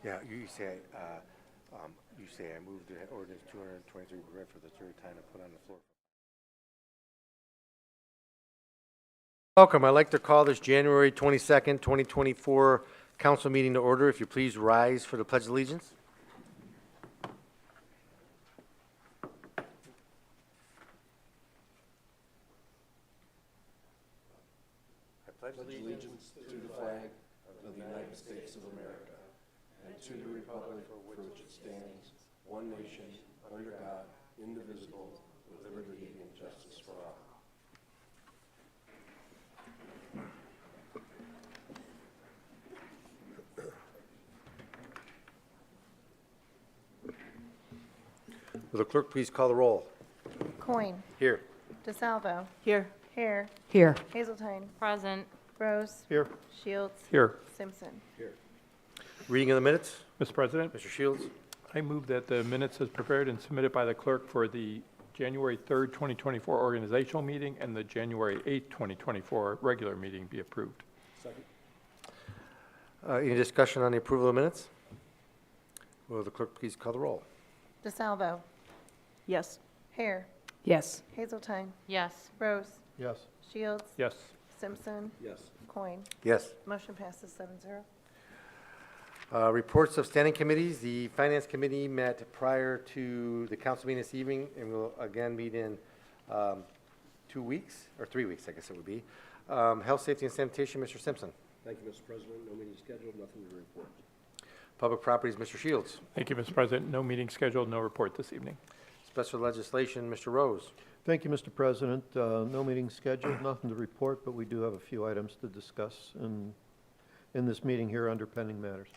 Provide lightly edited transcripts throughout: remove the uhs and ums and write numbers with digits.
Yeah, you say I moved the ordinance 223 be read for the third time and put on the floor. Welcome. I'd like to call this January 22nd, 2024 council meeting to order. If you please rise for the Pledge of Allegiance. I pledge allegiance to the flag of the United States of America and to the republic for which it stands, one nation, under God, indivisible, with liberty and justice for all. Will the clerk please call the roll? Coin. Here. DeSalvo. Here. Hare. Here. Hazeltine. Present. Rose. Here. Shields. Here. Simpson. Here. Reading of the minutes. Mr. President, Mr. Shields. I move that the minutes as prepared and submitted by the clerk for the January 3rd, 2024 organizational meeting and the January 8th, 2024 regular meeting be approved. Second. Any discussion on the approval of the minutes? Will the clerk please call the roll? DeSalvo. Yes. Hare. Yes. Hazeltine. Yes. Rose. Yes. Shields. Yes. Simpson. Yes. Coin. Yes. Motion passes 7-0. Reports of standing committees. The Finance Committee met prior to the council meeting this evening and will again meet in 2 weeks, or 3 weeks, I guess it would be. Health, Safety, and Sanitation, Mr. Simpson. Thank you, Mr. President. No meeting scheduled, nothing to report. Public Properties, Mr. Shields. Thank you, Mr. President. No meeting scheduled, no report this evening. Special Legislation, Mr. Rose. Thank you, Mr. President. No meeting scheduled, nothing to report, but we do have a few items to discuss in this meeting here under pending matters.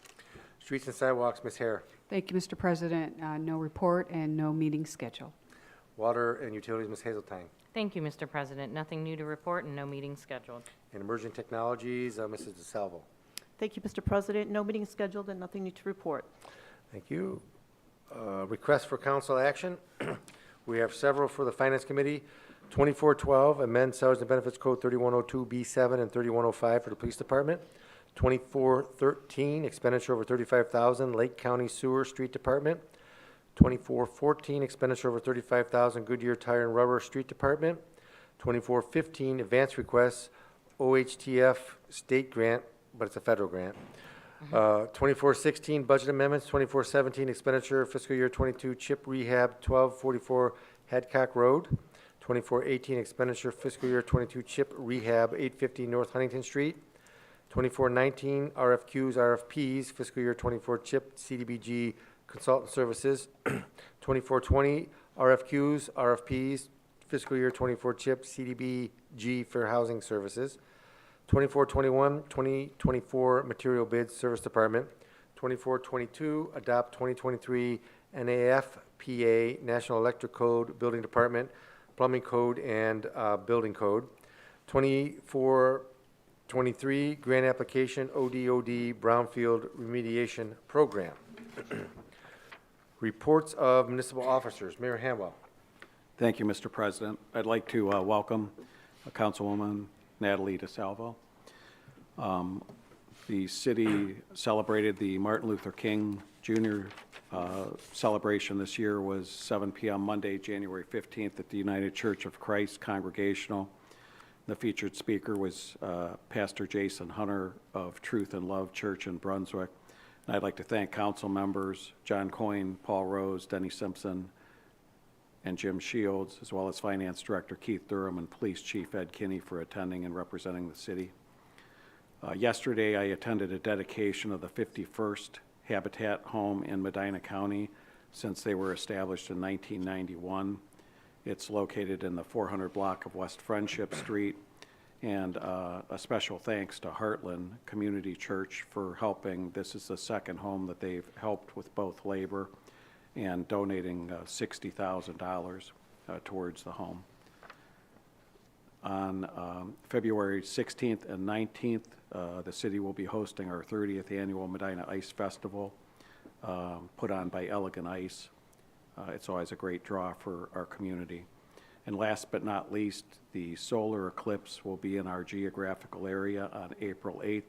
Streets and Sidewalks, Ms. Hare. Thank you, Mr. President. No report and no meeting schedule. Water and Utilities, Ms. Hazeltine. Thank you, Mr. President. Nothing new to report and no meeting scheduled. And Emerging Technologies, Mrs. DeSalvo. Thank you, Mr. President. No meeting scheduled and nothing new to report. Thank you. Requests for council action. We have several for the Finance Committee. 2412, amend Salaries and Benefits Code 3102B7 and 3105 for the Police Department. 2413, expenditure over $35,000, Lake County Sewer Street Department. 2414, expenditure over $35,000, Goodyear Tire and Rubber Street Department. 2415, advance requests, OHTF State Grant, but it's a federal grant. 2416, budget amendments. 2417, expenditure fiscal year 22, chip rehab 1244 Hadcock Road. 2418, expenditure fiscal year 22, chip rehab 850 North Huntington Street. 2419, RFQs, RFPs, fiscal year 24 chip CDBG consultant services. 2420, RFQs, RFPs, fiscal year 24 chip CDBG fair housing services. 2421, 2024 material bids, Service Department. 2422, adopt 2023 NAFPA, National Electric Code, Building Department, Plumbing Code, and Building Code. 2423, grant application, ODOD, Brownfield Remediation Program. Reports of municipal officers. Mayor Hanwell. Thank you, Mr. President. I'd like to welcome Councilwoman Natalie DeSalvo. The city celebrated the Martin Luther King Jr. Celebration this year was 7 p.m. Monday, January 15th at the United Church of Christ Congregational. The featured speaker was Pastor Jason Hunter of Truth and Love Church in Brunswick. And I'd like to thank council members John Coyne, Paul Rose, Denny Simpson, and Jim Shields, as well as Finance Director Keith Durham and Police Chief Ed Kinney for attending and representing the city. Yesterday, I attended a dedication of the 51st Habitat Home in Medina County since they were established in 1991. It's located in the 400 block of West Friendship Street, and a special thanks to Heartland Community Church for helping. This is the second home that they've helped with both labor and donating $60,000 towards the home. On February 16th and 19th, the city will be hosting our 30th annual Medina Ice Festival, put on by Elegant Ice. It's always a great draw for our community. And last but not least, the solar eclipse will be in our geographical area on April 8th,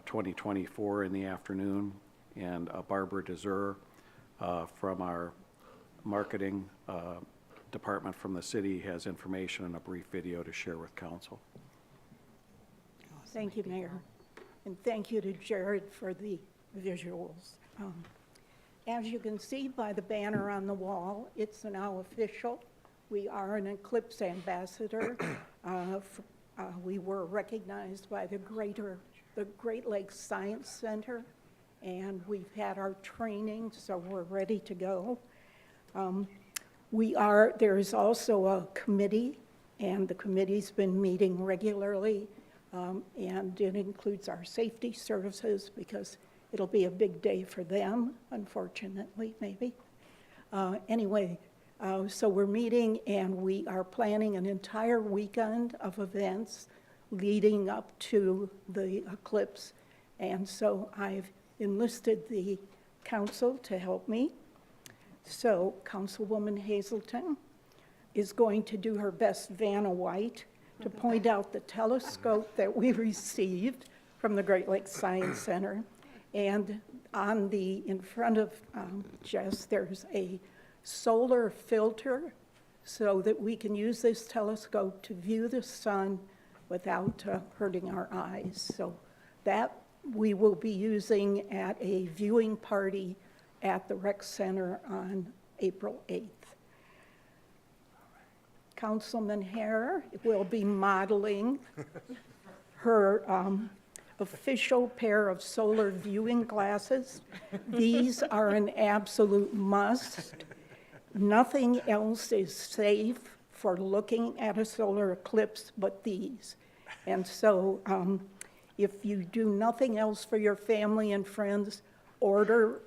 2024 in the afternoon. And Barbara Deser from our marketing department from the city has information and a brief video to share with council. Thank you, Mayor. And thank you to Jared for the visuals. As you can see by the banner on the wall, it's now official. We are an Eclipse ambassador. We were recognized by the Great Lakes Science Center, and we've had our training, so we're ready to go. There is also a committee, and the committee's been meeting regularly, and it includes our safety services because it'll be a big day for them, unfortunately, maybe. So we're meeting, and we are planning an entire weekend of events leading up to the eclipse. And so I've enlisted the council to help me. So Councilwoman Hazelton is going to do her best Vanna White to point out the telescope that we received from the Great Lakes Science Center. And in front of Jess, there's a solar filter so that we can use this telescope to view the sun without hurting our eyes. So that we will be using at a viewing party at the rec center on April 8th. Councilman Hare will be modeling her official pair of solar viewing glasses. These are an absolute must. Nothing else is safe for looking at a solar eclipse but these. And so if you do nothing else for your family and friends, order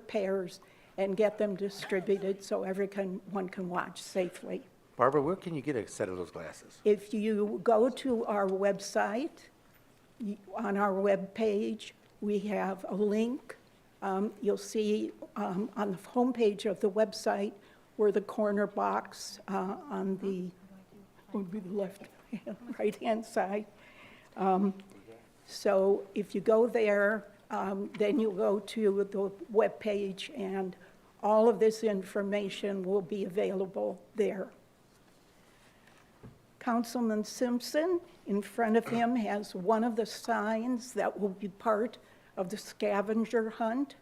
pairs and get them distributed so everyone can watch safely. Barbara, where can you get a set of those glasses? If you go to our website, on our web page, we have a link. You'll see on the homepage of the website where the corner box on the, would be the left, right-hand side. So if you go there, then you go to the web page, and all of this information will be available there. Councilman Simpson, in front of him, has one of the signs that will be part of the scavenger hunt.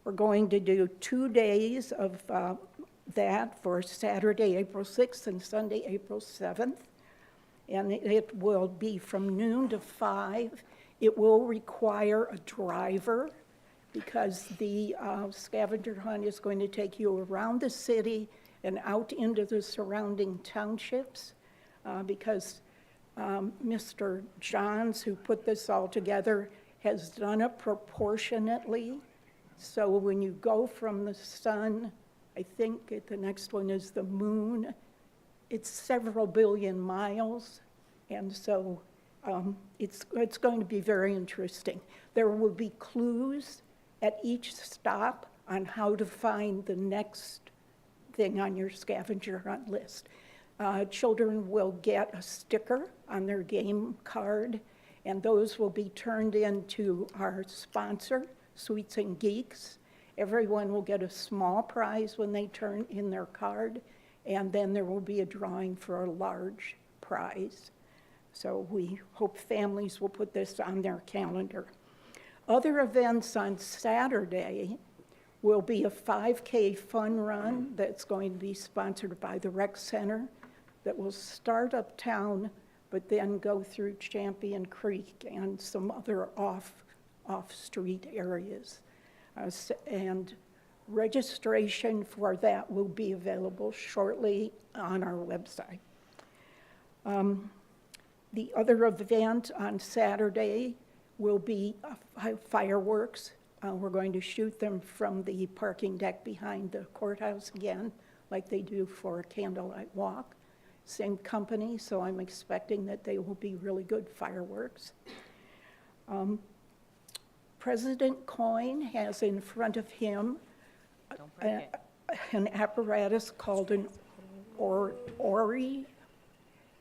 We're going to do 2 days of that for Saturday, April 6th and Sunday, April 7th. And it will be from noon to 5. It will require a driver because the scavenger hunt is going to take you around the city and out into the surrounding townships because Mr. Johns, who put this all together, has done it proportionately. So when you go from the sun, I think the next one is the moon, it's several billion miles. And so it's going to be very interesting. There will be clues at each stop on how to find the next thing on your scavenger hunt list. Children will get a sticker on their game card, and those will be turned into our sponsor, Sweets and Geeks. Everyone will get a small prize when they turn in their card, and then there will be a drawing for a large prize. So we hope families will put this on their calendar. Other events on Saturday will be a 5K fun run that's going to be sponsored by the rec center that will start uptown but then go through Champion Creek and some other off-street areas. And registration for that will be available shortly on our website. The other event on Saturday will be fireworks. We're going to shoot them from the parking deck behind the courthouse again, like they do for a candlelight walk. Same company, so I'm expecting that they will be really good fireworks. President Coyne has in front of him an apparatus called an ORI,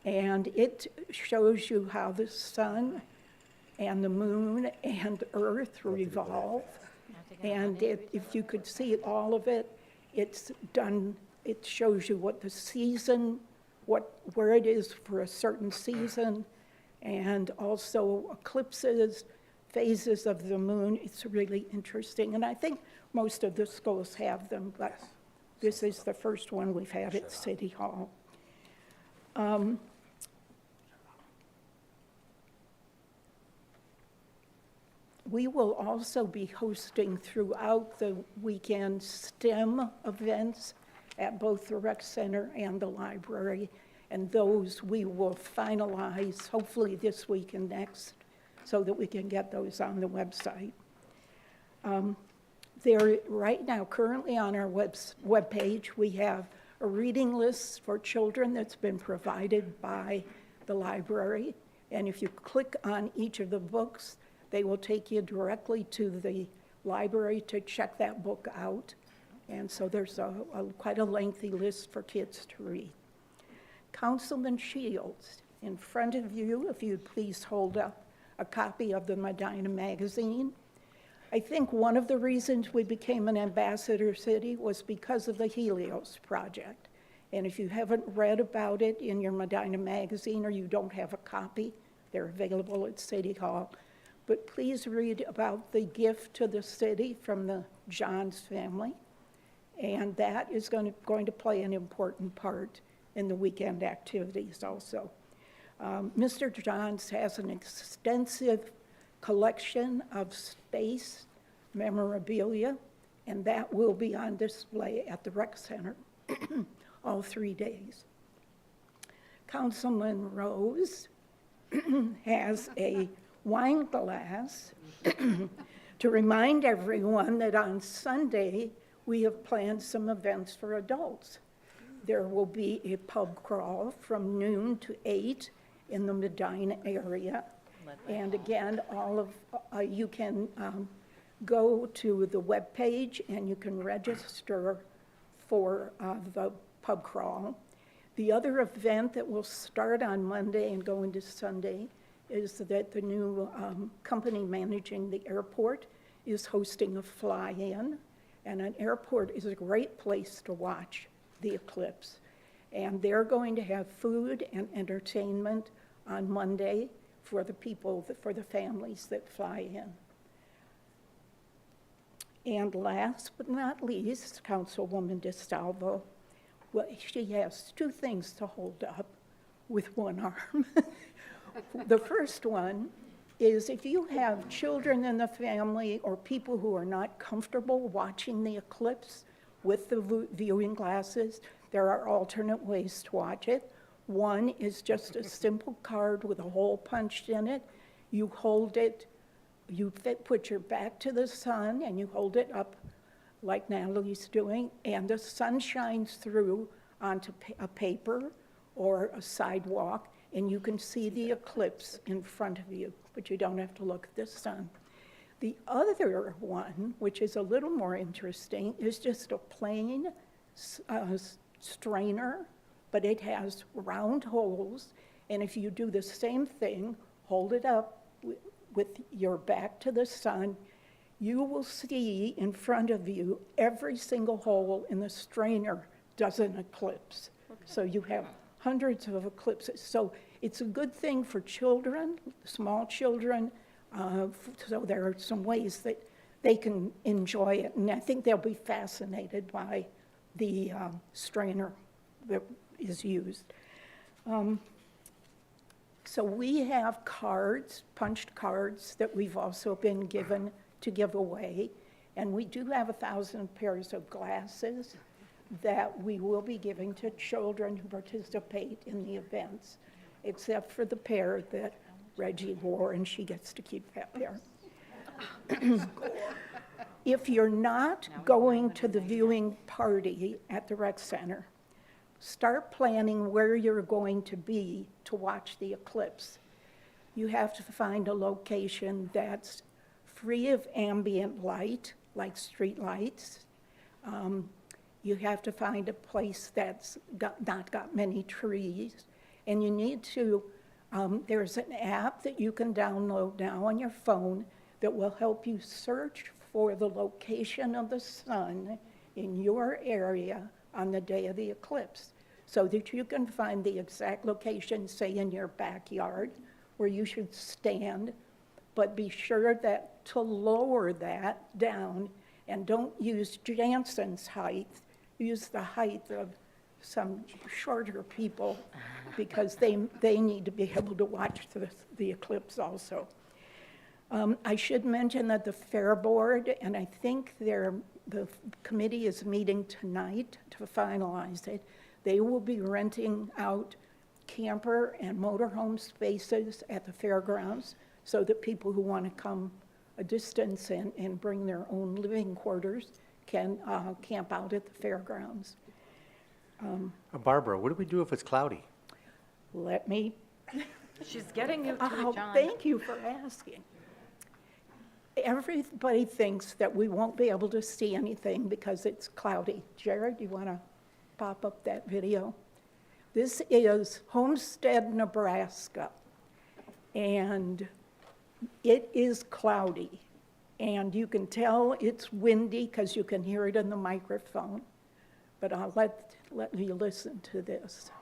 and it shows you how the sun and the moon and Earth revolve. And if you could see all of it, it's done, it shows you what the season, where it is for a certain season, and also eclipses, phases of the moon. It's really interesting, and I think most of the schools have them, but this is the first one we've had at City Hall. We will also be hosting throughout the weekend STEM events at both the rec center and the library, and those we will finalize hopefully this week and next so that we can get those on the website. There, right now, currently on our webpage, we have a reading list for children that's been provided by the library, and if you click on each of the books, they will take you directly to the library to check that book out. And so there's quite a lengthy list for kids to read. Councilman Shields, in front of you, if you'd please hold up a copy of the Medina Magazine. I think one of the reasons we became an ambassador city was because of the Helios Project. And if you haven't read about it in your Medina Magazine or you don't have a copy, they're available at City Hall. But please read about the gift to the city from the Johns family. And that is going to play an important part in the weekend activities also. Mr. Johns has an extensive collection of space memorabilia, and that will be on display at the rec center all 3 days. Councilman Rose has a wine glass to remind everyone that on Sunday we have planned some events for adults. There will be a pub crawl from noon to 8 in the Medina area. And again, all of you can go to the webpage and you can register for the pub crawl. The other event that will start on Monday and go into Sunday is that the new company managing the airport is hosting a fly-in. And an airport is a great place to watch the eclipse. And they're going to have food and entertainment on Monday for the people, for the families that fly in. And last but not least, Councilwoman DeSalvo, well, she has 2 things to hold up with one arm. The first one is if you have children in the family or people who are not comfortable watching the eclipse with the viewing glasses, there are alternate ways to watch it. One is just a simple card with a hole punched in it. You hold it, you put your back to the sun and you hold it up like Natalie's doing, and the sun shines through onto a paper or a sidewalk, and you can see the eclipse in front of you, but you don't have to look at the sun. The other one, which is a little more interesting, is just a plain strainer, but it has round holes, and if you do the same thing, hold it up with your back to the sun, you will see in front of you every single hole in the strainer does an eclipse. Okay. So you have hundreds of eclipses. So it's a good thing for children, small children. So there are some ways that they can enjoy it. And I think they'll be fascinated by the strainer that is used. So we have cards, punched cards, that we've also been given to give away. And we do have 1,000 pairs of glasses that we will be giving to children who participate in the events, except for the pair that Reggie wore, and she gets to keep that pair. If you're not going to the viewing party at the rec center, start planning where you're going to be to watch the eclipse. You have to find a location that's free of ambient light, like street lights. You have to find a place that's not got many trees, and you need to There's an app that you can download now on your phone that will help you search for the location of the sun in your area on the day of the eclipse, so that you can find the exact location, say in your backyard, where you should stand, but be sure that to lower that down, and don't use Jansen's height, use the height of some shorter people, because they need to be able to watch the eclipse also. I should mention that the Fair Board, and I think the committee is meeting tonight to finalize it, they will be renting out camper and motorhome spaces at the fairgrounds so that people who want to come a distance and bring their own living quarters can camp out at the fairgrounds. Barbara, what do we do if it's cloudy? Let me, She's getting you to oh, it, John. thank you for asking. Everybody thinks that we won't be able to see anything because it's cloudy. Jared, you want to pop up that video? This is Homestead, Nebraska, and it is cloudy. And you can tell it's windy because you can hear it in the microphone. But I'll let you listen to this.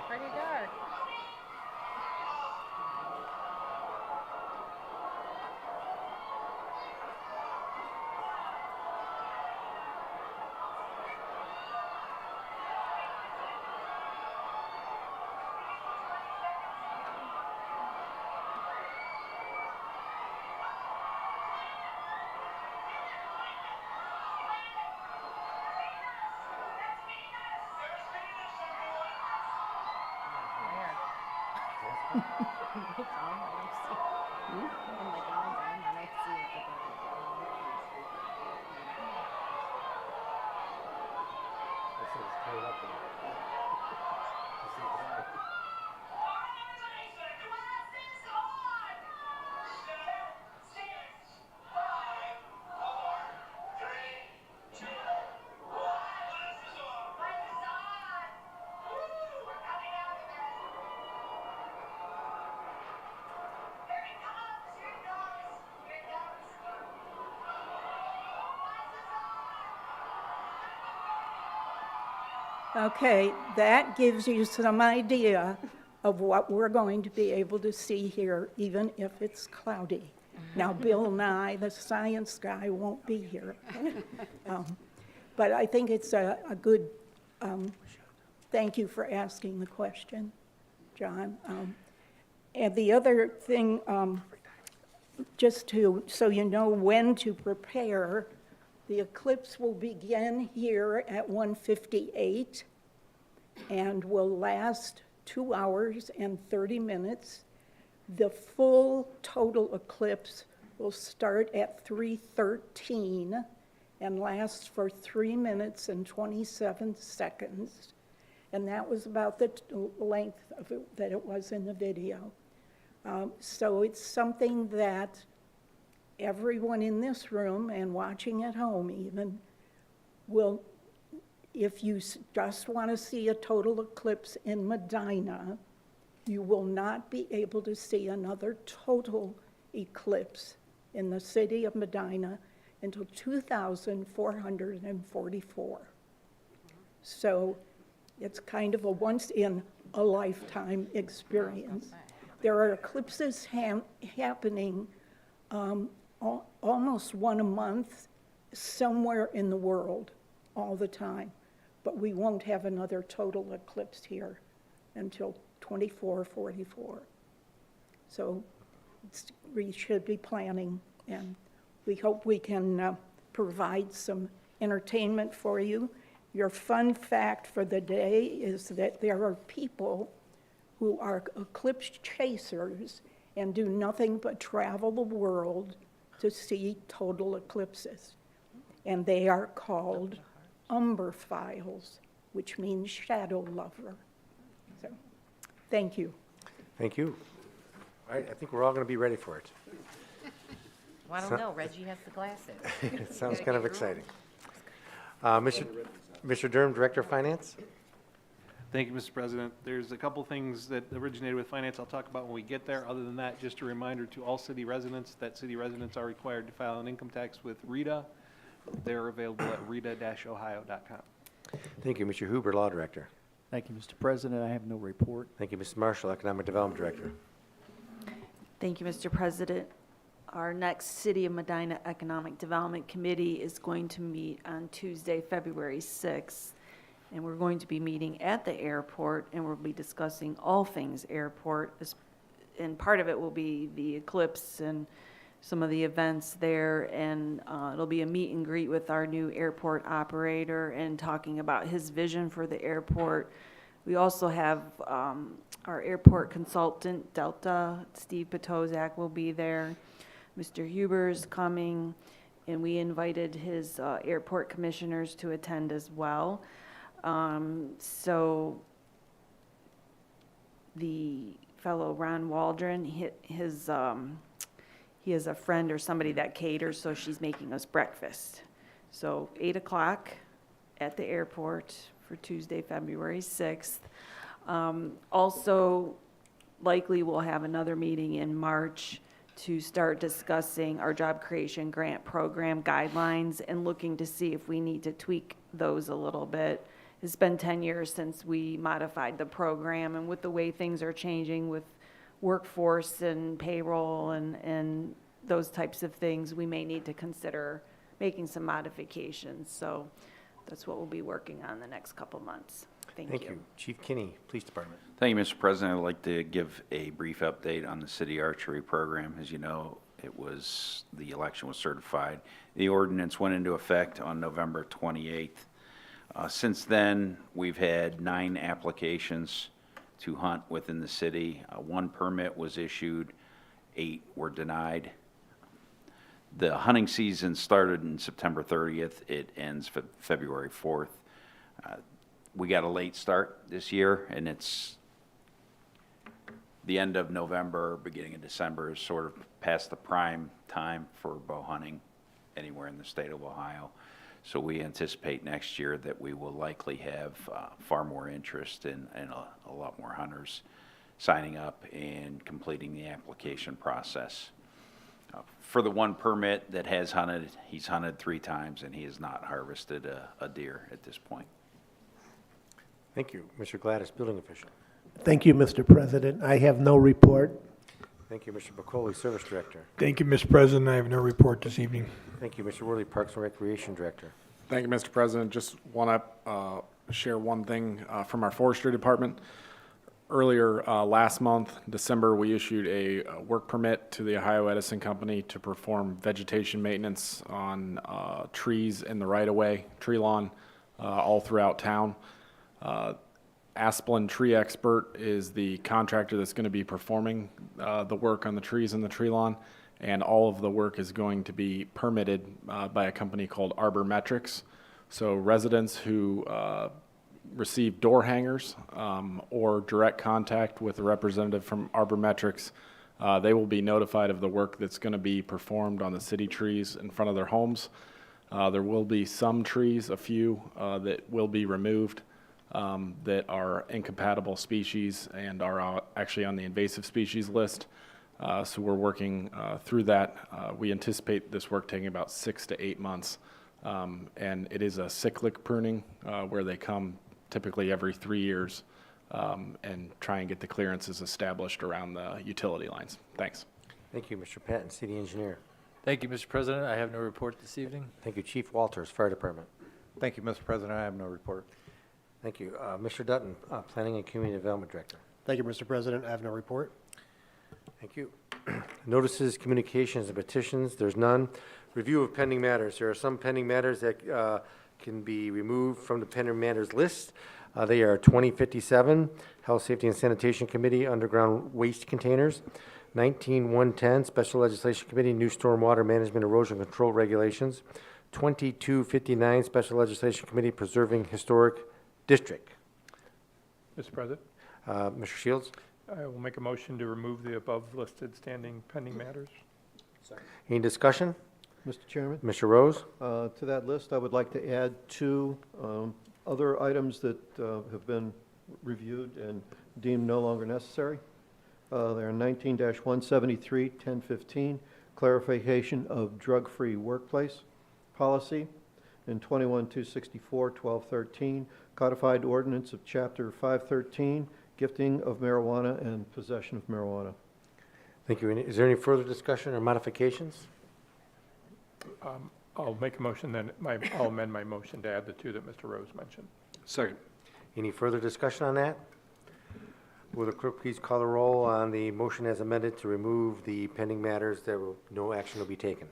Pretty dark. Where? Okay, that gives you some idea of what we're going to be able to see here, even if it's cloudy. Now, Bill Nye, the science guy, won't be here. But I think it's a good, thank you for asking the question, John. And the other thing, so you know when to prepare, the eclipse will begin here at 1:58 and will last 2 hours and 30 minutes. The full total eclipse will start at 3:13 and last for 3 minutes and 27 seconds. And that was about the length of it that it was in the video. So it's something that everyone in this room and watching at home even will, if you just want to see a total eclipse in Medina, you will not be able to see another total eclipse in the city of Medina until 2444. So it's kind of a once-in-a-lifetime experience. There are eclipses happening almost one a month somewhere in the world all the time, but we won't have another total eclipse here until 2444. So we should be planning, and we hope we can provide some entertainment for you. Your fun fact for the day is that there are people who are eclipse chasers and do nothing but travel the world to see total eclipses. And they are called umberophiles, which means shadow lover. So, thank you. Thank you. All right, I think we're all going to be ready for it. Well, I don't know, Reggie has the glasses. It sounds kind of exciting. Mr. Durham, Director of Finance? Thank you, Mr. President. There's a couple things that originated with finance I'll talk about when we get there. Other than that, just a reminder to all city residents that city residents are required to file an income tax with RETA. They're available at reta-ohio.com. Thank you. Mr. Huber, Law Director. Thank you, Mr. President. I have no report. Thank you. Ms. Marshall, Economic Development Director. Thank you, Mr. President. Our next City of Medina Economic Development Committee is going to meet on Tuesday, February 6th, and we're going to be meeting at the airport, and we'll be discussing all things airport, and part of it will be the eclipse and some of the events there, and it'll be a meet and greet with our new airport operator and talking about his vision for the airport. We also have our airport consultant, Delta, Steve Potozak will be there. Mr. Huber's coming, and we invited his airport commissioners to attend as well. So the fellow Ron Waldron, he has a friend or somebody that caters, so she's making us breakfast. So 8 o'clock at the airport for Tuesday, February 6th. Also, likely we'll have another meeting in March to start discussing our job creation grant program guidelines and looking to see if we need to tweak those a little bit. It's been 10 years since we modified the program, and with the way things are changing with workforce and payroll and those types of things, we may need to consider making some modifications. So that's what we'll be working on the next couple months. Thank you. Chief Kinney, Police Department. Thank you, Mr. President. I'd like to give a brief update on the city archery program. As you know, the election was certified. The ordinance went into effect on November 28th. Since then, we've had 9 applications to hunt within the city. 1 permit was issued, 8 were denied. The hunting season started in September 30th. It ends February 4th. We got a late start this year, and it's the end of November, beginning of December is sort of past the prime time for bow hunting anywhere in the state of Ohio. So we anticipate next year that we will likely have far more interest and a lot more hunters signing up and completing the application process. For the 1 permit that has hunted, he's hunted 3 times and he has not harvested a deer at this point. Thank you. Mr. Gladys, building official. Thank you, Mr. President. I have no report. Thank you, Mr. Bacoli, service director. Thank you, Mr. President. I have no report this evening. Thank you, Mr. Worley, Parks and Recreation director. Thank you, Mr. President. Just want to share one thing from our forestry department. Earlier last month, December, we issued a work permit to the Ohio Edison Company to perform vegetation maintenance on trees in the right-of-way, tree lawn, all throughout town. Asplin Tree Expert is the contractor that's going to be performing the work on the trees in the tree lawn, and all of the work is going to be permitted by a company called Arbor Metrics. So residents who receive door hangers or direct contact with a representative from Arbor Metrics, they will be notified of the work that's going to be performed on the city trees in front of their homes. There will be some trees, a few, that will be removed that are incompatible species and are actually on the invasive species list. So we're working through that. We anticipate this work taking about 6 to 8 months. And it is a cyclic pruning where they come typically every 3 years and try and get the clearances established around the utility lines. Thanks. Thank you, Mr. Patton, city engineer. Thank you, Mr. President. I have no report this evening. Thank you, Chief Walters, fire department. Thank you, Mr. President. I have no report. Thank you. Mr. Dutton, planning and community development director. Thank you, Mr. President. I have no report. Thank you. Notices, communications, and petitions, there's none. Review of pending matters. There are some pending matters that can be removed from the pending matters list. They are 2057, Health, Safety, and Sanitation Committee, underground waste containers. 19110, Special Legislation Committee, new stormwater management erosion control regulations. 2259, Special Legislation Committee, preserving historic district. Mr. President, Mr. Shields? I will make a motion to remove the above-listed standing pending matters. Any discussion? Mr. Chairman? Mr. Rose? To that list, I would like to add 2 other items that have been reviewed and deemed no longer necessary. They are 19-173, 1015, clarification of drug-free workplace policy, and 21-264, 1213, codified ordinance of Chapter 513, gifting of marijuana and possession of marijuana. Thank you. Is there any further discussion or modifications? I'll make a motion, then I'll amend my motion to add the 2 that Mr. Rose mentioned. Second. Any further discussion on that? Will the clerk please call the roll on the motion as amended to remove the pending matters that no action will be taken?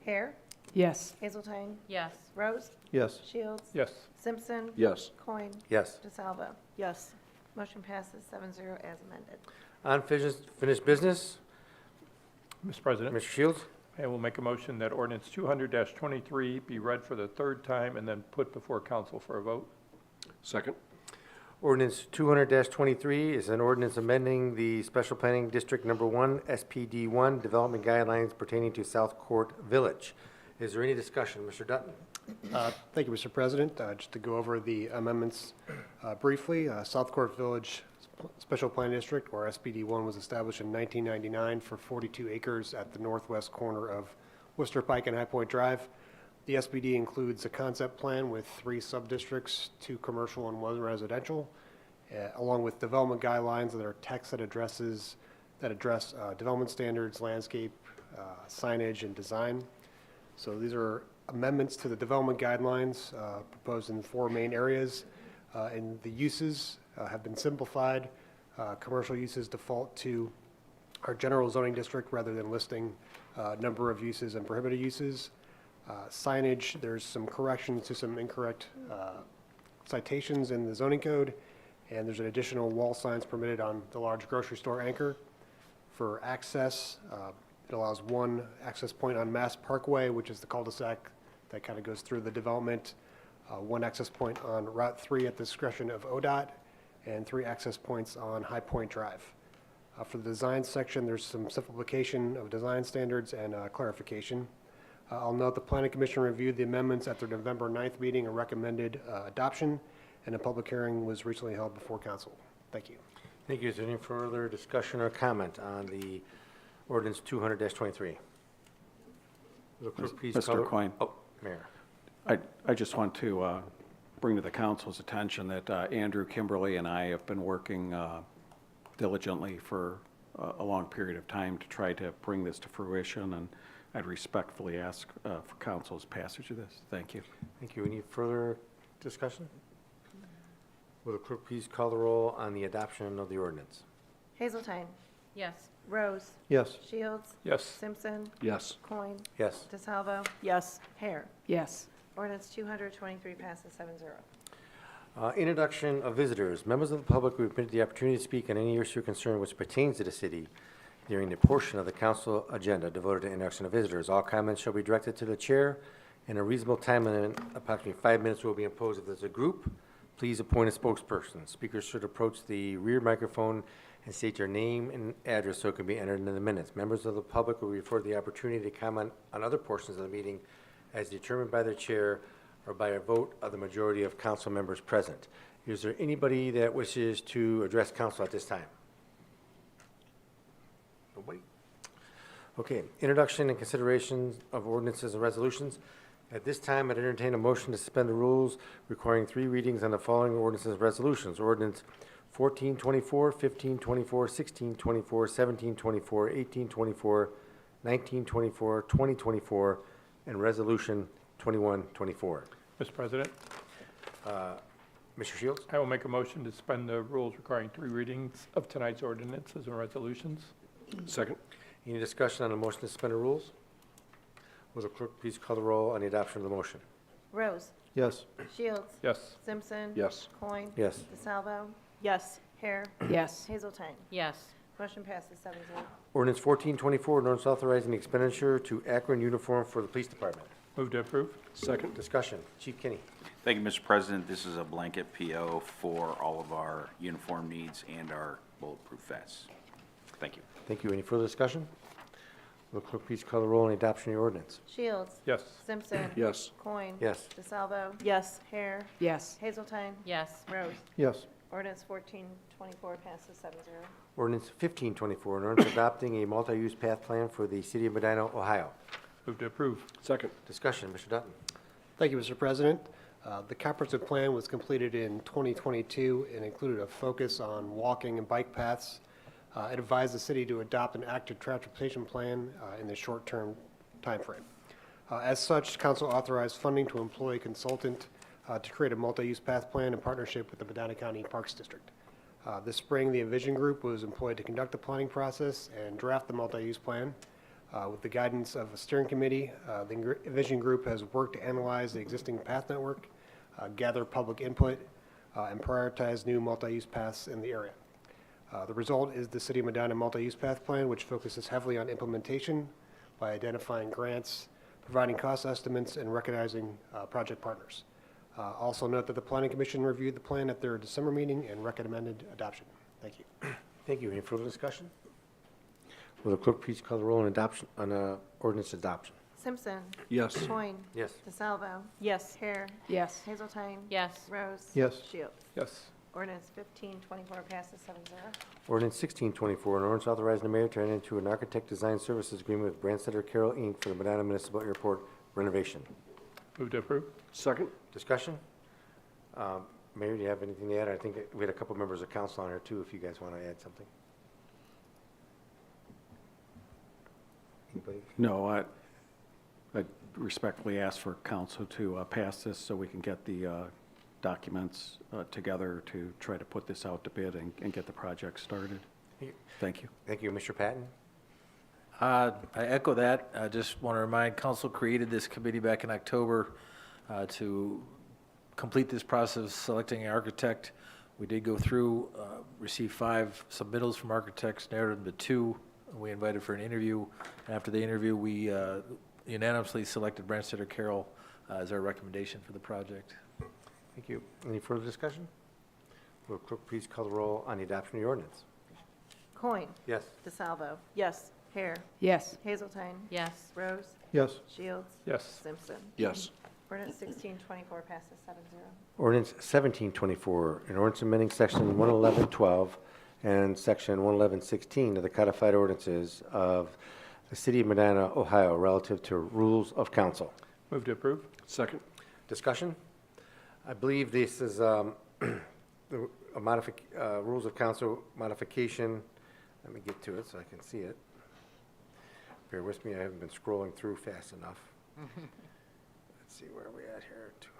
Hare, Yes. Hazeltine, Yes. Rose, Yes. Shields, Yes. Simpson, Yes. Coin, Yes. DeSalvo. Yes. Motion passes 7-0 as amended. Unfinished business? Mr. President, Mr. Shields? I will make a motion that ordinance 200-23 be read for the 3rd time and then put before council for a vote. Second. Ordinance 200-23 is an ordinance amending the Special Planning District Number 1, SPD 1, development guidelines pertaining to South Court Village. Is there any discussion? Mr. Dutton? Thank you, Mr. President. Just to go over the amendments briefly, South Court Village Special Plan District, or SPD 1, was established in 1999 for 42 acres at the northwest corner of Worcester Pike and High Point Drive. The SPD includes a concept plan with 3 sub-districts, 2 commercial and 1 residential, along with development guidelines that are text that address development standards, landscape, signage, and design. So these are amendments to the development guidelines proposed in 4 main areas, and the uses have been simplified. Commercial uses default to our general zoning district rather than listing number of uses and prohibited uses. Signage, there's some corrections to some incorrect citations in the zoning code, And there's an additional wall signs permitted on the large grocery store anchor. For access, it allows one access point on Mass Parkway, which is the cul-de-sac that kind of goes through the development, one access point on Route 3 at the discretion of ODOT, and 3 access points on High Point Drive. For the design section, there's some simplification of design standards and clarification. I'll note the Planning Commission reviewed the amendments at their November 9th meeting and recommended adoption, and a public hearing was recently held before council. Thank you. Thank you. Is there any further discussion or comment on the ordinance 200-23? Will the clerk please call Mr. the- Coyne. Oh, Mayor. I just want to bring to the council's attention that Andrew Kimberly and I have been working diligently for a long period of time to try to bring this to fruition, and I'd respectfully ask for council's passage of this. Thank you. Thank you. Any further discussion? Will the clerk please call the roll on the adoption of the ordinance? Hazeltine, Yes. Rose, Yes. Shields, Yes. Simpson, Yes. Coin, Yes. DeSalvo, Yes. Hare. Yes. Ordinance 223 passes 7-0. Introduction of visitors. Members of the public will be permitted the opportunity to speak on any issue or concern which pertains to the city during the portion of the council agenda devoted to introduction of visitors. All comments shall be directed to the chair, and a reasonable time limit, approximately 5 minutes, will be imposed. If there's a group, please appoint a spokesperson. Speakers should approach the rear microphone and state their name and address so it can be entered into the minutes. Members of the public will be afforded the opportunity to comment on other portions of the meeting as determined by the chair or by a vote of the majority of council members present. Is there anybody that wishes to address council at this time? Nobody? Okay, introduction and consideration of ordinances and resolutions. At this time, I'd entertain a motion to suspend the rules requiring 3 readings on the following ordinances and resolutions. Ordinance 1424, 1524, 1624, 1724, 1824, 1924, 2024, and Resolution 2124. Mr. President, Mr. Shields? I will make a motion to suspend the rules requiring 3 readings of tonight's ordinances and resolutions. Second. Any discussion on the motion to suspend the rules? Will the clerk please call the roll on the adoption of the motion? Rose, Yes. Shields, Yes. Simpson. Yes. Coin. Yes. DeSalvo, Yes. Hare. Yes. Hazeltine. Yes. Motion passes 7-0. Ordinance 1424, an ordinance authorizing the expenditure to Akron uniform for the police department. Move to approve. Second. Discussion. Chief Kinney. Thank you, Mr. President. This is a blanket PO for all of our uniform needs and our bulletproof vests. Thank you. Thank you. Any further discussion? Will the clerk please call the roll on the adoption of the ordinance? Shields. Yes. Simpson. Yes. Coin. Yes. DeSalvo. Yes. Hare. Yes. Hazeltine. Yes. Rose. Yes. Ordinance 1424 passes 7-0. Ordinance 1524, an ordinance adopting a multi-use path plan for the city of Medina, Ohio. Move to approve. Second. Discussion. Mr. Dutton. Thank you, Mr. President. The comprehensive plan was completed in 2022 and included a focus on walking and bike paths. It advised the city to adopt an active transportation plan in the short-term timeframe. As such, council authorized funding to employ a consultant to create a multi-use path plan in partnership with the Medina County Parks District. This spring, the Envision Group was employed to conduct the planning process and draft the multi-use plan. With the guidance of a steering committee, the Envision Group has worked to analyze the existing path network, gather public input, and prioritize new multi-use paths in the area. The result is the City of Medina Multi-Use Path Plan, which focuses heavily on implementation by identifying grants, providing cost estimates, and recognizing project partners. Also note that the Planning Commission reviewed the plan at their December meeting and recommended adoption. Thank you. Thank you. Any further discussion? Will the clerk please call the roll on adoption, on ordinance adoption? Simpson. Yes. Coin. Yes. DeSalvo. Yes. Hare. Yes. Hazeltine. Yes. Rose. Yes. Shields. Yes. Ordinance 1524 passes 7-0. Ordinance 1624, an ordinance authorizing the mayor to enter into an architect design services agreement with Branstetter Carroll, Inc. for the Medina Municipal Airport renovation. Move to approve. Second. Discussion? Mayor, do you have anything to add? I think we had a couple members of council on here too, if you guys want to add something. Anybody? No, I respectfully ask for council to pass this so we can get the documents together to try to put this out to bid and get the project started. Thank you. Thank you. Mr. Patton? I echo that. I just want to remind council created this committee back in October to complete this process of selecting an architect. We did go through, received 5 submittals from architects, narrowed them to 2. We invited for an interview. After the interview, we unanimously selected Branstetter Carroll as our recommendation for the project. Thank you. Any further discussion? Will clerk please call the roll on the adoption of the ordinance? Coin. Yes. DeSalvo. Yes. Hare. Yes. Hazeltine. Yes. Rose. Yes. Shields. Yes. Simpson. Yes. Ordinance 1624 passes 7-0. Ordinance 1724, an ordinance amending section 11112 and section 11116 of the codified ordinances of the city of Medina, Ohio, relative to rules of council. Move to approve. Second. Discussion? I believe this is a rules of council modification. Let me get to it so I can see it. Bear with me, I haven't been scrolling through fast enough. Let's see, where are we at here? 200.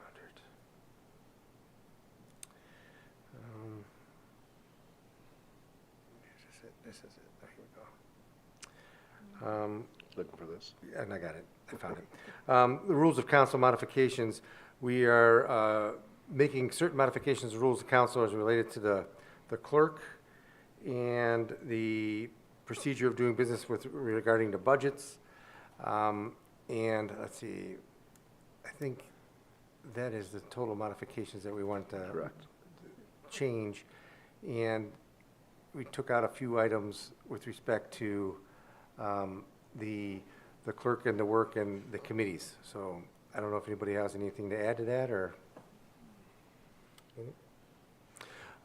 This is it. This is it. There we go. Looking for this. Yeah, and I got it. I found it. The rules of council modifications, we are making certain modifications to rules of council as related to the clerk and the procedure of doing business with regarding the budgets. And let's see, I think that is the total modifications that we want to Correct. change. And we took out a few items with respect to the clerk and the work and the committees. So I don't know if anybody has anything to add to that, or?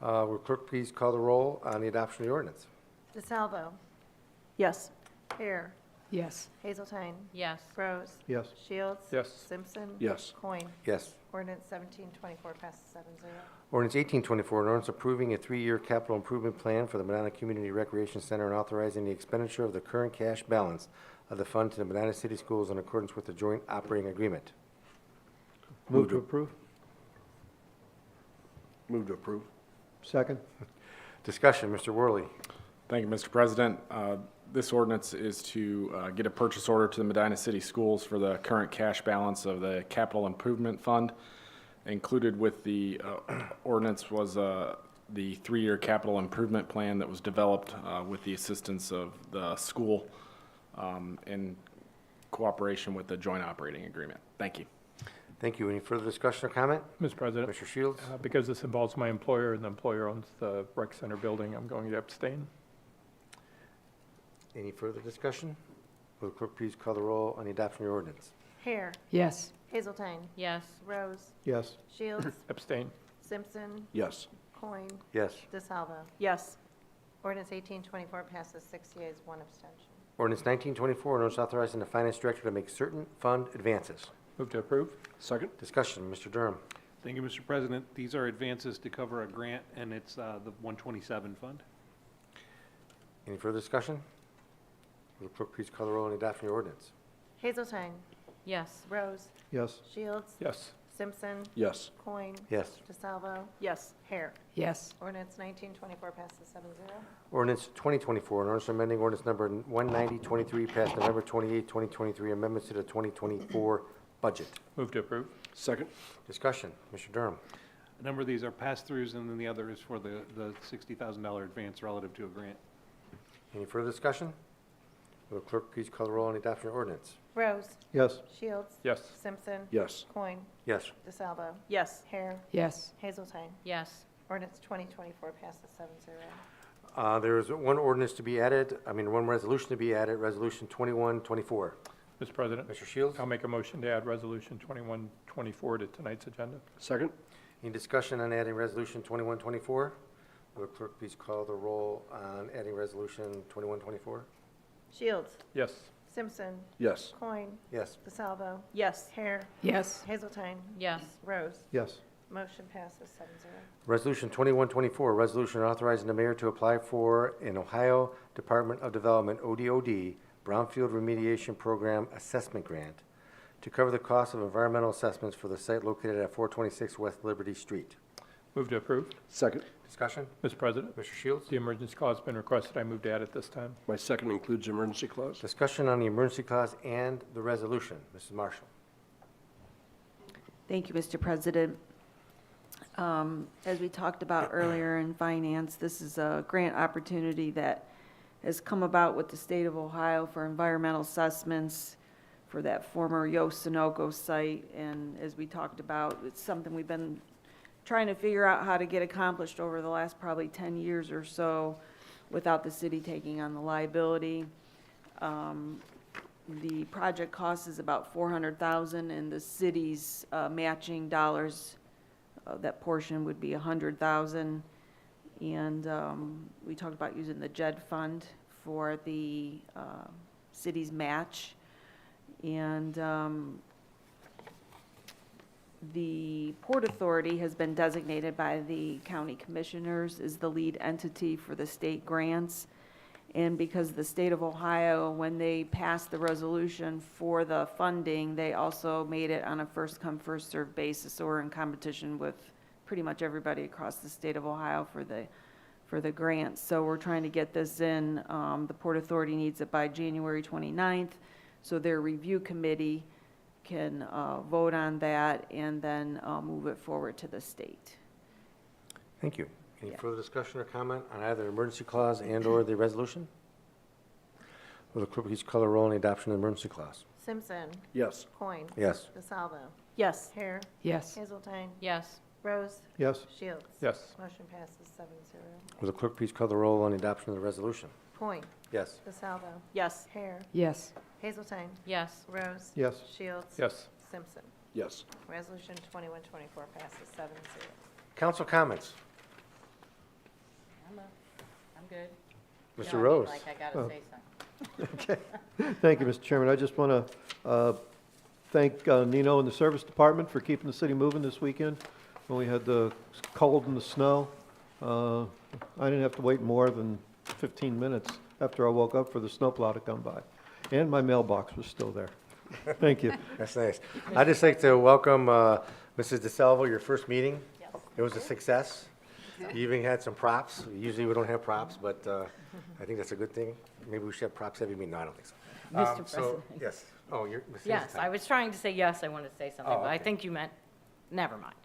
Will clerk please call the roll on the adoption of the ordinance? DeSalvo. Yes. Hare. Yes. Hazeltine. Yes. Rose. Yes. Shields. Yes. Simpson. Yes. Coin. Yes. Ordinance 1724 passes 7-0. Ordinance 1824, an ordinance approving a 3-year capital improvement plan for the Medina Community Recreation Center and authorizing the expenditure of the current cash balance of the fund to the Medina City Schools in accordance with the joint operating agreement. Move to approve. Move to approve. Second. Discussion, Mr. Worley. Thank you, Mr. President. This ordinance is to get a purchase order to the Medina City Schools for the current cash balance of the Capital Improvement Fund. Included with the ordinance was the 3-year capital improvement plan that was developed with the assistance of the school in cooperation with the joint operating agreement. Thank you. Thank you. Any further discussion or comment? Mr. President, Mr. Shields? because this involves my employer and the employer owns the rec center building, I'm going to abstain. Any further discussion? Will the clerk please call the roll on the adoption of the ordinance? Hare. Yes. Hazeltine. Yes. Rose. Yes. Shields. Abstain. Simpson. Yes. Coin. Yes. DeSalvo. Yes. Ordinance 1824 passes 6 yeas, 1 abstention. Ordinance 1924, an ordinance authorizing the finance director to make certain fund advances. Move to approve. Second. Discussion, Mr. Durham. Thank you, Mr. President. These are advances to cover a grant, and it's the 127 fund. Any further discussion? Will the clerk please call the roll on the adoption of the ordinance? Hazeltine. Yes. Rose. Yes. Shields. Yes. Simpson. Yes. Coin. Yes. DeSalvo. Yes. Hare. Yes. Ordinance 1924 passes 7-0. Ordinance 2024, an ordinance amending ordinance number 19023 passed November 28, 2023, amendments to the 2024 budget. Move to approve. Second. Discussion, Mr. Durham. A number of these are pass-throughs, and then the other is for the $60,000 advance relative to a grant. Any further discussion? Will the clerk please call the roll on the adoption of the ordinance? Rose. Yes. Shields. Yes. Simpson. Yes. Coin. Yes. DeSalvo. Yes. Hare. Yes. Hazeltine. Yes. Ordinance 2024 passes 7-0. There is one ordinance to be added, one resolution to be added, Resolution 2124. Mr. President, Mr. Shields? I'll make a motion to add Resolution 2124 to tonight's agenda. Second. Any discussion on adding Resolution 2124? Will the clerk please call the roll on adding Resolution 2124? Shields. Yes. Simpson. Yes. Coin. Yes. DeSalvo. Yes. Hare. Yes. Hazeltine. Yes. Rose. Yes. Motion passes 7-0. Resolution 2124, resolution authorizing the mayor to apply for an Ohio Department of Development, ODOD, Brownfield Remediation Program Assessment Grant to cover the cost of environmental assessments for the site located at 426 West Liberty Street. Move to approve. Second. Discussion? Mr. President, Mr. Shields? the emergency clause has been requested. I move to add it this time. My second includes emergency clause. Discussion on the emergency clause and the resolution. Mrs. Marshall? Thank you, Mr. President. As we talked about earlier in finance, this is a grant opportunity that has come about with the state of Ohio for environmental assessments for that former Yost-Sunoco site. And as we talked about, it's something we've been trying to figure out how to get accomplished over the last probably 10 years or so without the city taking on the liability. The project cost is about $400,000, and the city's matching dollars, that portion would be $100,000. And we talked about using the JED fund for the city's match. And the Port Authority has been designated by the county commissioners as the lead entity for the state grants. And because the state of Ohio, when they passed the resolution for the funding, they also made it on a first-come, first-served basis. So we're in competition with pretty much everybody across the state of Ohio for the grants. So we're trying to get this in. The Port Authority needs it by January 29th, so their review committee can vote on that and then move it forward to the state. Thank you. Any Yeah. further discussion or comment on either the emergency clause and/or the resolution? Will the clerk please call the roll on the adoption of the emergency clause? Simpson. Yes. Coin. Yes. DeSalvo. Yes. Hare. Yes. Hazeltine. Yes. Rose. Yes. Shields. Yes. Motion passes 7-0. Will the clerk please call the roll on the adoption of the resolution? Coin. Yes. DeSalvo. Yes. Hare. Yes. Hazeltine. Yes. Rose. Yes. Shields. Yes. Simpson. Yes. Resolution 2124 passes 7-0. Council comments. I'm good. Mr. You know, I mean, Rose. Like, I gotta Oh. say something. Okay. Thank you, Mr. Chairman. I just want to thank Nino and the Service Department for keeping the city moving this weekend when we had the cold and the snow. I didn't have to wait more than 15 minutes after I woke up for the snowplow to come by. And my mailbox was still there. Thank you. That's nice. I'd just like to welcome Mrs. DeSalvo, your first meeting. Yes. It was a success. You even had some props. Usually we don't have props, but I think that's a good thing. Maybe we should have props every meeting. No, I don't think so. Mr. So, President. yes. Oh, you're, Ms. Yes, Hazeltine. I was trying to say yes, I wanted to say something, Oh, but I okay. think you meant, never mind.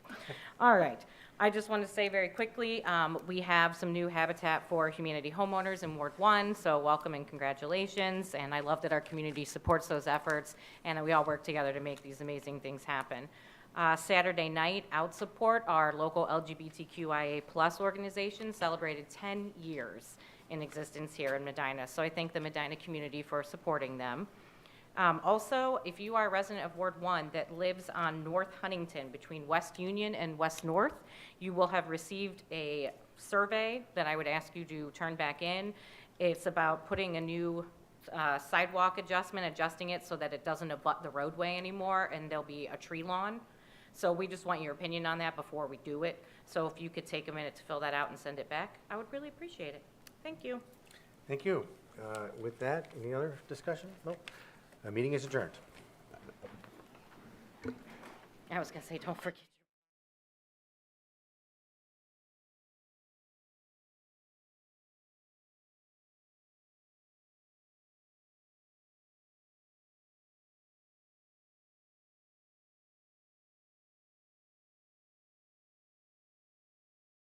All right. I just want to say very quickly, we have some new Habitat for Humanity homeowners in Ward 1, so welcome and congratulations. And I love that our community supports those efforts, and we all work together to make these amazing things happen. Saturday night, Out Support, our local LGBTQIA+ organization, celebrated 10 years in existence here in Medina. So I thank the Medina community for supporting them. Also, if you are a resident of Ward 1 that lives on North Huntington between West Union and West North, you will have received a survey that I would ask you to turn back in. It's about putting a new sidewalk adjustment, adjusting it so that it doesn't abut the roadway anymore, and there'll be a tree lawn. So we just want your opinion on that before we do it. So if you could take a minute to fill that out and send it back, I would really appreciate it. Thank you. Thank you. With that, any other discussion? No. Meeting is adjourned. I was going to say, don't forget.